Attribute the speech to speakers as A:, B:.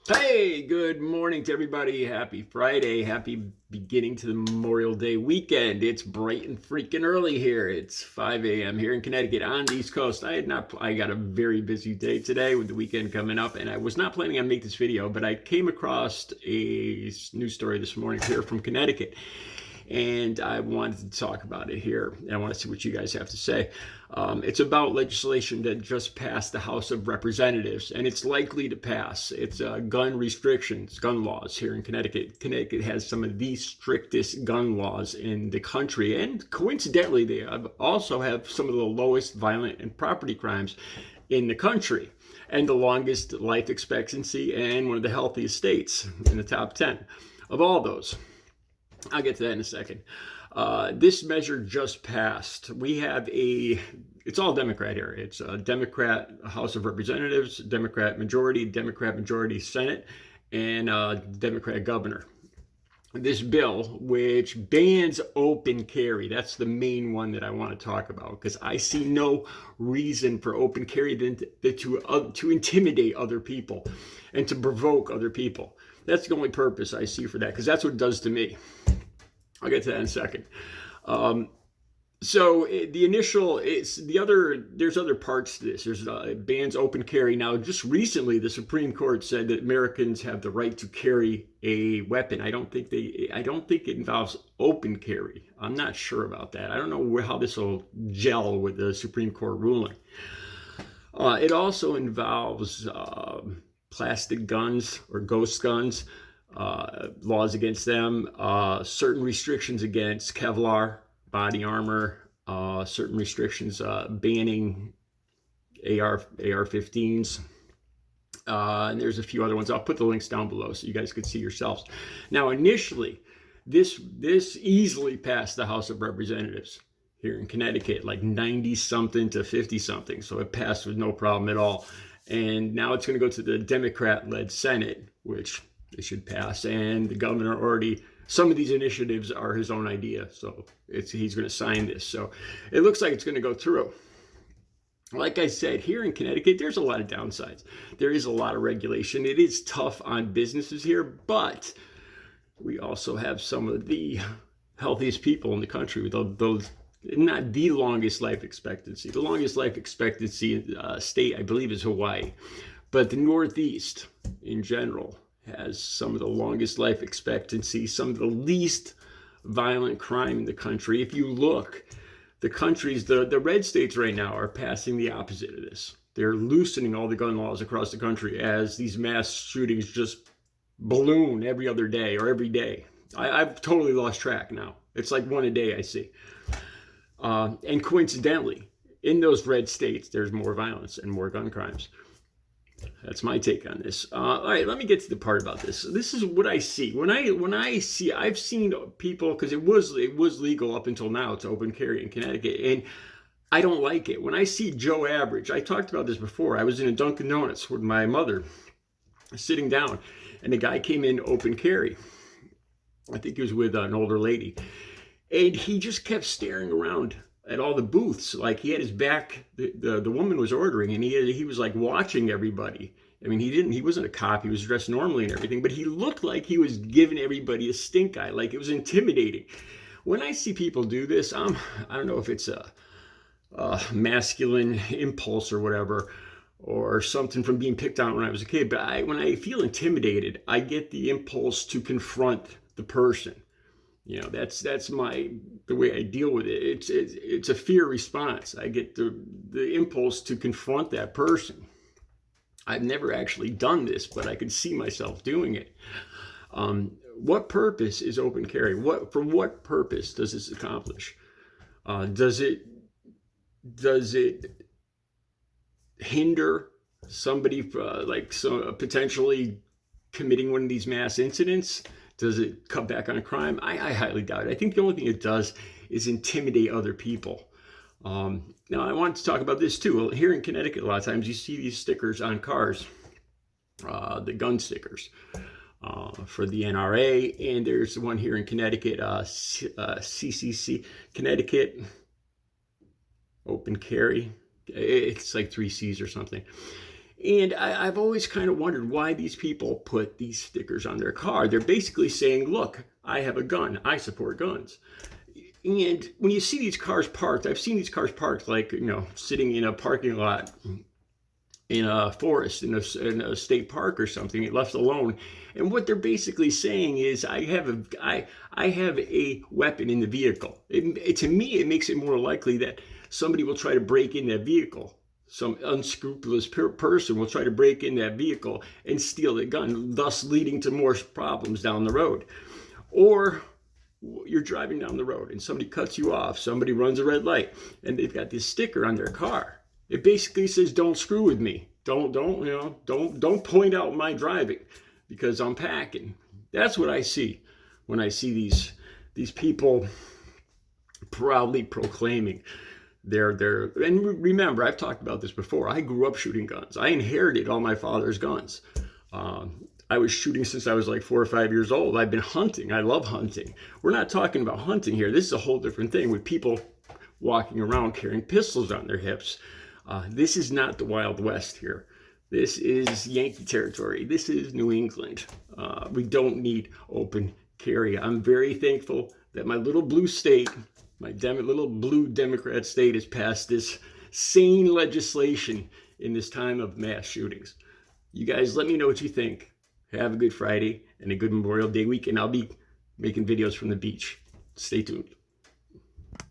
A: Hey, good morning to everybody. Happy Friday. Happy beginning to the Memorial Day weekend. It's bright and freaking early here. It's 5 a.m. here in Connecticut on the East Coast. I got a very busy day today with the weekend coming up, and I was not planning on making this video, but I came across a news story this morning here from Connecticut, and I wanted to talk about it here. And I want to see what you guys have to say. It's about legislation that just passed the House of Representatives, and it's likely to pass. It's gun restrictions, gun laws here in Connecticut. Connecticut has some of the strictest gun laws in the country, and coincidentally, they also have some of the lowest violent and property crimes in the country, and the longest life expectancy, and one of the healthiest states in the top 10 of all those. I'll get to that in a second. This measure just passed. It's all Democrat here. It's a Democrat House of Representatives, Democrat majority Senate, and Democrat governor. This bill, which bans open carry, that's the main one that I want to talk about, because I see no reason for open carry than to intimidate other people and to provoke other people. That's the only purpose I see for that, because that's what it does to me. I'll get to that in a second. So the initial, there's other parts to this. There's bans open carry. Now, just recently, the Supreme Court said that Americans have the right to carry a weapon. I don't think it involves open carry. I'm not sure about that. I don't know how this will gel with the Supreme Court ruling. It also involves plastic guns or ghost guns, laws against them, certain restrictions against Kevlar body armor, certain restrictions banning AR-15s, and there's a few other ones. I'll put the links down below so you guys could see yourselves. Now, initially, this easily passed the House of Representatives here in Connecticut, like 90-something to 50-something, so it passed with no problem at all. And now it's going to go to the Democrat-led Senate, which they should pass. And the governor already, some of these initiatives are his own idea, so he's going to sign this. So it looks like it's going to go through. Like I said, here in Connecticut, there's a lot of downsides. There is a lot of regulation. It is tough on businesses here, but we also have some of the healthiest people in the country with those. Not the longest life expectancy. The longest life expectancy state, I believe, is Hawaii. But the Northeast, in general, has some of the longest life expectancy, some of the least violent crime in the country. If you look, the red states right now are passing the opposite of this. They're loosening all the gun laws across the country as these mass shootings just balloon every other day or every day. I've totally lost track now. It's like one a day I see. And coincidentally, in those red states, there's more violence and more gun crimes. That's my take on this. All right, let me get to the part about this. This is what I see. I've seen people, because it was legal up until now to open carry in Connecticut, and I don't like it. When I see Joe Average, I talked about this before. I was in a Dunkin' Donuts with my mother, sitting down, and the guy came in open carry. I think he was with an older lady. And he just kept staring around at all the booths. Like, he had his back, the woman was ordering, and he was like watching everybody. I mean, he wasn't a cop, he was dressed normally and everything, but he looked like he was giving everybody a stink eye, like it was intimidating. When I see people do this, I don't know if it's a masculine impulse or whatever, or something from being picked on when I was a kid, but when I feel intimidated, I get the impulse to confront the person. You know, that's the way I deal with it. It's a fear response. I get the impulse to confront that person. I've never actually done this, but I could see myself doing it. What purpose is open carry? For what purpose does this accomplish? Does it hinder somebody potentially committing one of these mass incidents? Does it cut back on crime? I highly doubt it. I think the only thing it does is intimidate other people. Now, I wanted to talk about this too. Here in Connecticut, a lot of times you see these stickers on cars, the gun stickers for the NRA, and there's one here in Connecticut, CCC, Connecticut Open Carry. It's like 3 C's or something. And I've always kind of wondered why these people put these stickers on their car. They're basically saying, look, I have a gun. I support guns. And when you see these cars parked, I've seen these cars parked like, sitting in a parking lot in a forest, in a state park or something, left alone. And what they're basically saying is, I have a weapon in the vehicle. To me, it makes it more likely that somebody will try to break in that vehicle. Some unscrupulous person will try to break in that vehicle and steal the gun, thus leading to more problems down the road. Or you're driving down the road and somebody cuts you off, somebody runs a red light, and they've got this sticker on their car. It basically says, "Don't screw with me. Don't point out my driving because I'm packing." That's what I see when I see these people proudly proclaiming and remember, I've talked about this before. I grew up shooting guns. I inherited all my father's guns. I was shooting since I was like 4 or 5 years old. I've been hunting. I love hunting. We're not talking about hunting here. This is a whole different thing with people walking around carrying pistols on their hips. This is not the Wild West here. This is Yankee territory. This is New England. We don't need open carry. I'm very thankful that my little blue state, my little blue Democrat state, has passed this sane legislation in this time of mass shootings. You guys, let me know what you think. Have a good Friday and a good Memorial Day weekend. I'll be making videos from the beach. Stay tuned.